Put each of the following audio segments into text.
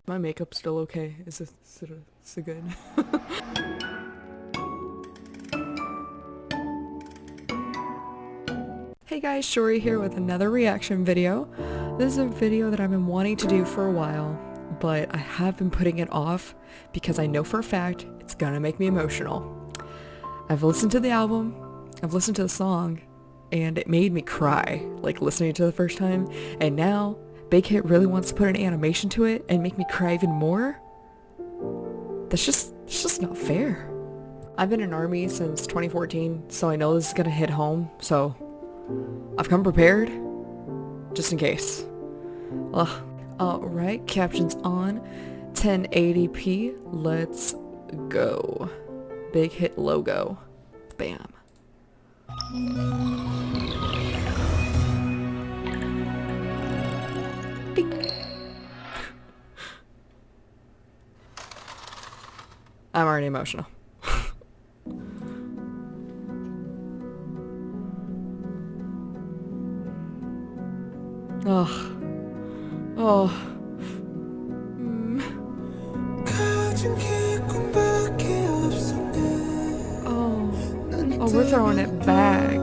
My makeup's still okay. Is it so good? Hey guys, Shori here with another reaction video. This is a video that I've been wanting to do for a while, but I have been putting it off because I know for a fact it's gonna make me emotional. I've listened to the album, I've listened to the song, and it made me cry, like listening to it the first time, and now Big Hit really wants to put an animation to it and make me cry even more? It's just not fair. I've been in Army since 2014, so I know this is gonna hit home, so I've come prepared, just in case. Alright, captions on, 1080p, let's go. Big Hit logo, bam. Ding. I'm already emotional. Oh. Oh, we're throwing it back.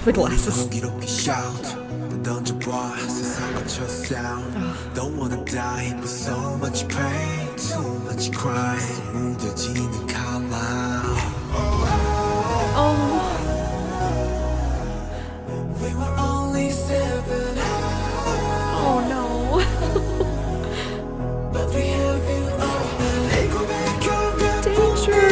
The glasses. Don't wanna die with so much pain, too much crying. We were only 7. Oh no. But we have you all. Danger.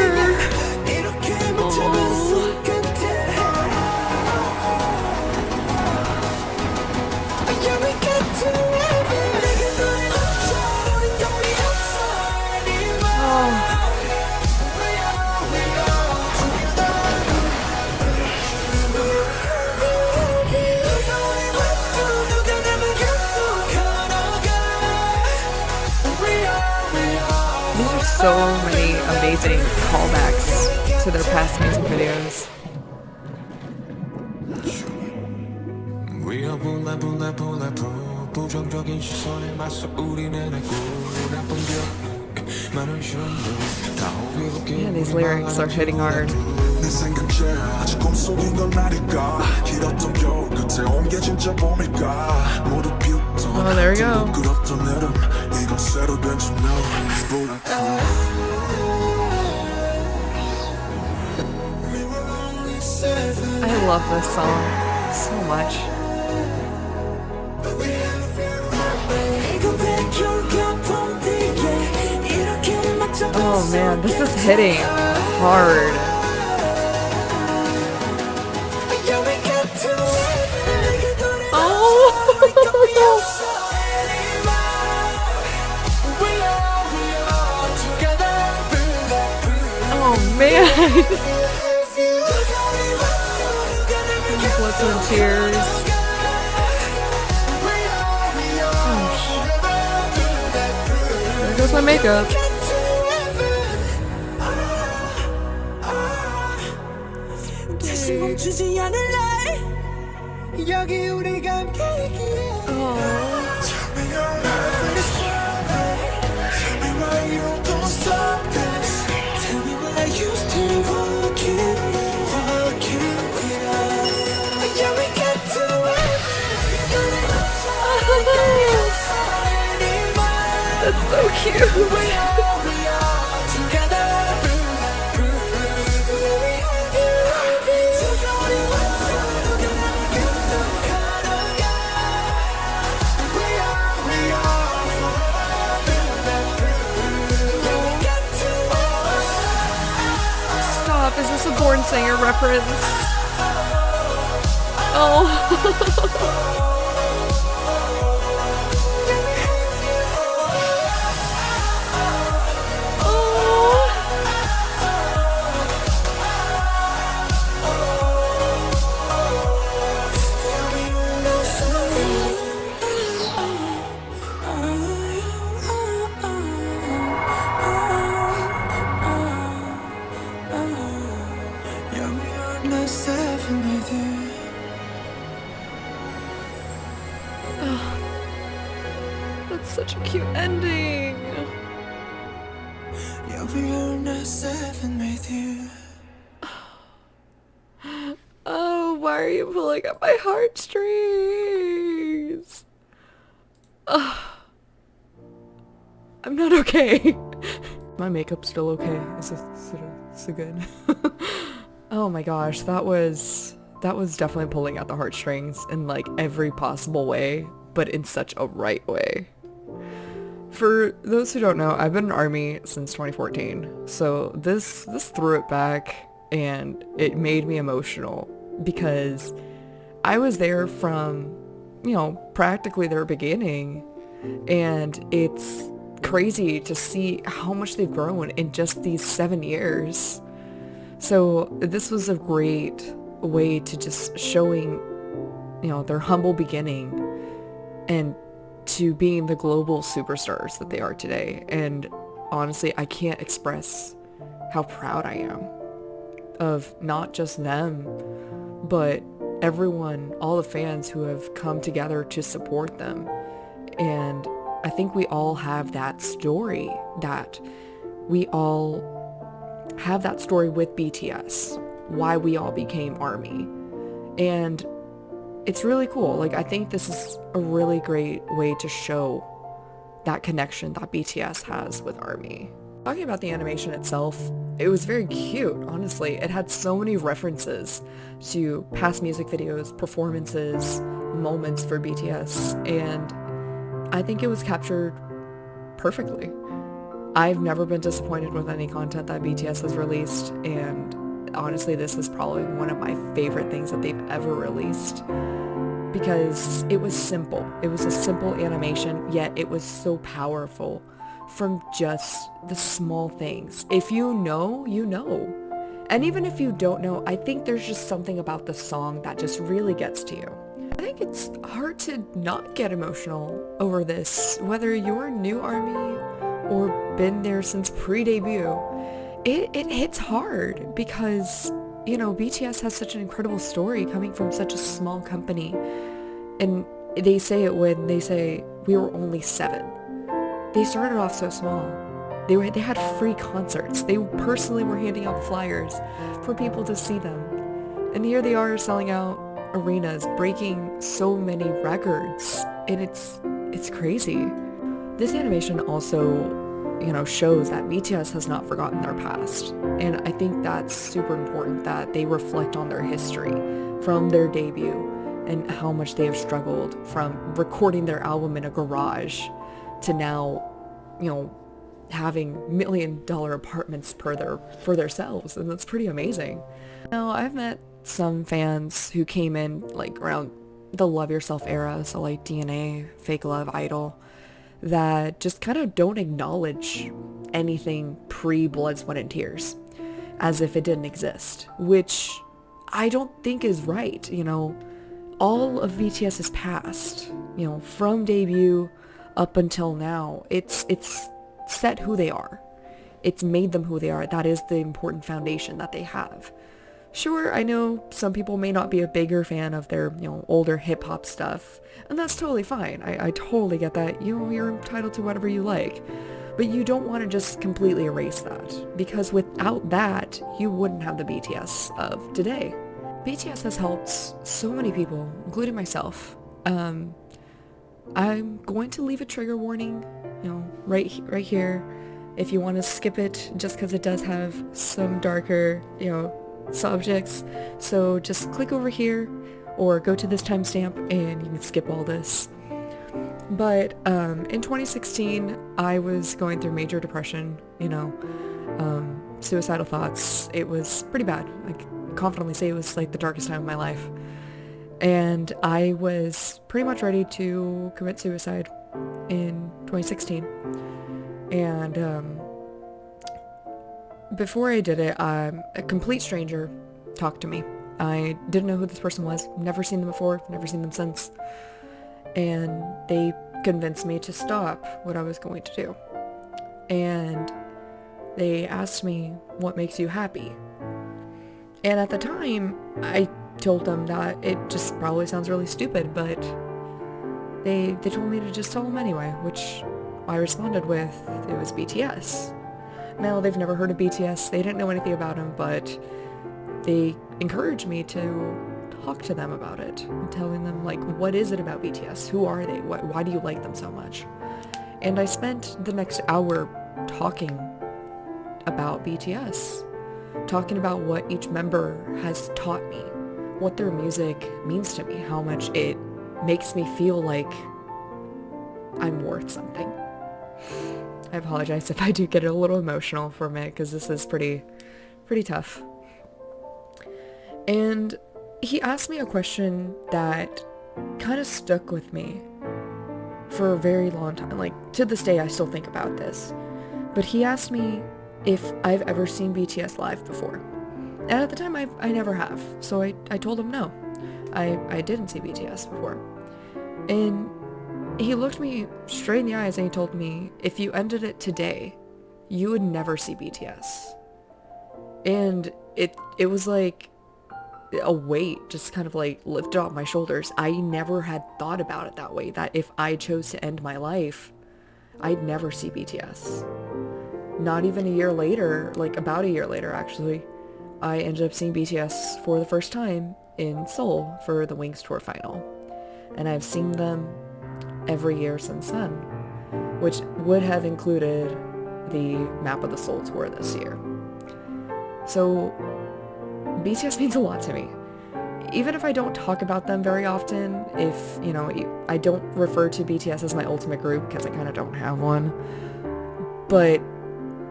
So many amazing callbacks to their past music videos. Yeah, these lyrics are hitting hard. Oh, there we go. I love this song so much. Oh man, this is hitting hard. Oh man. Blood, sweat, and tears. Oh, there goes my makeup. That's so cute. Stop, is this a Born Singer reference? Oh. cute ending. You'll be on a 7 with you. Oh, why are you pulling at my heartstrings? Oh, I'm not okay. My makeup's still okay. Is it so good? Oh my gosh, that was definitely pulling at the heartstrings in like every possible way, but in such a right way. For those who don't know, I've been in Army since 2014, so this threw it back and it made me emotional because I was there from, practically their beginning, and it's crazy to see how much they've grown in just these 7 years. So this was a great way to just showing, their humble beginning and to being the global superstars that they are today. And honestly, I can't express how proud I am of not just them, but everyone, all the fans who have come together to support them. And I think we all have that story, that we all have that story with BTS, why we all became ARMY. And it's really cool. Like, I think this is a really great way to show that connection that BTS has with ARMY. Talking about the animation itself, it was very cute, honestly. It had so many references to past music videos, performances, moments for BTS, and I think it was captured perfectly. I've never been disappointed with any content that BTS has released, and honestly, this is probably one of my favorite things that they've ever released because it was simple. It was a simple animation, yet it was so powerful from just the small things. If you know, you know. And even if you don't know, I think there's just something about the song that just really gets to you. I think it's hard to not get emotional over this, whether you're new ARMY or been there since pre-debut. It hits hard because, BTS has such an incredible story coming from such a small company. And they say it when they say, we were only 7. They started off so small. They had free concerts. They personally were handing out flyers for people to see them. And here they are selling out arenas, breaking so many records. And it's crazy. This animation also shows that BTS has not forgotten their past. And I think that's super important that they reflect on their history from their debut and how much they have struggled from recording their album in a garage to now, having $1 million apartments for themselves. And that's pretty amazing. Now, I've met some fans who came in like around the Love Yourself era, so like DNA, Fake Love, Idol, that just kind of don't acknowledge anything pre-Blood, Sweat, and Tears as if it didn't exist, which I don't think is right. All of BTS's past, from debut up until now, it's set who they are. It's made them who they are. That is the important foundation that they have. Sure, I know some people may not be a bigger fan of their, older hip-hop stuff, and that's totally fine. I totally get that. You're entitled to whatever you like. But you don't want to just completely erase that, because without that, you wouldn't have the BTS of today. BTS has helped so many people, including myself. I'm going to leave a trigger warning, right here, if you want to skip it, just because it does have some darker, subjects. So just click over here or go to this timestamp and you can skip all this. But in 2016, I was going through major depression, suicidal thoughts. It was pretty bad. I can confidently say it was like the darkest time of my life. And I was pretty much ready to commit suicide in 2016. And before I did it, a complete stranger talked to me. I didn't know who this person was, never seen them before, never seen them since. And they convinced me to stop what I was going to do. And they asked me, what makes you happy? And at the time, I told them that it just probably sounds really stupid, but they told me to just tell them anyway, which I responded with, it was BTS. Now, they've never heard of BTS, they didn't know anything about him, but they encouraged me to talk to them about it, and telling them, like, what is it about BTS? Who are they? Why do you like them so much? And I spent the next hour talking about BTS, talking about what each member has taught me, what their music means to me, how much it makes me feel like I'm worth something. I apologize if I do get a little emotional for a minute, because this is pretty tough. And he asked me a question that kind of stuck with me for a very long time. Like, to this day, I still think about this. But he asked me if I've ever seen BTS live before. And at the time, I never have. So I told him no. I didn't see BTS before. And he looked me straight in the eyes and he told me, if you ended it today, you would never see BTS. And it was like a weight just kind of like lifted off my shoulders. I never had thought about it that way, that if I chose to end my life, I'd never see BTS. Not even a year later, like about a year later actually, I ended up seeing BTS for the first time in Seoul for the Wings tour final. And I've seen them every year since then, which would have included the Map of the Soul tour this year. So BTS means a lot to me. Even if I don't talk about them very often, if, you know, I don't refer to BTS as my ultimate group because I kind of don't have one, but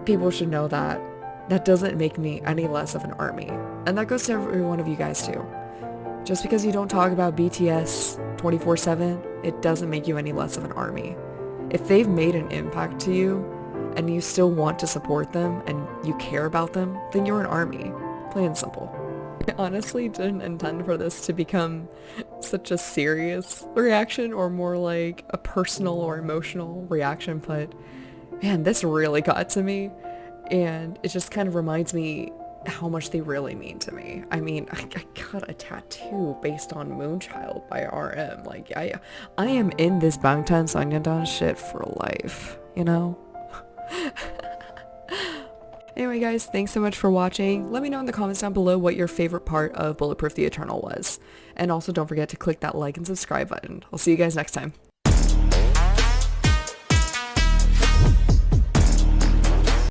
people should know that that doesn't make me any less of an ARMY. And that goes to every one of you guys too. Just because you don't talk about BTS 24/7, it doesn't make you any less of an ARMY. If they've made an impact to you and you still want to support them and you care about them, then you're an ARMY. Plain and simple. I honestly didn't intend for this to become such a serious reaction or more like a personal or emotional reaction, but man, this really got to me, and it just kind of reminds me how much they really mean to me. I mean, I got a tattoo based on Moonchild by RM. Like, I am in this Bangtan Sonyeondan shit for life, you know? Anyway guys, thanks so much for watching. Let me know in the comments down below what your favorite part of Bulletproof the Eternal was. And also don't forget to click that like and subscribe button. I'll see you guys next time.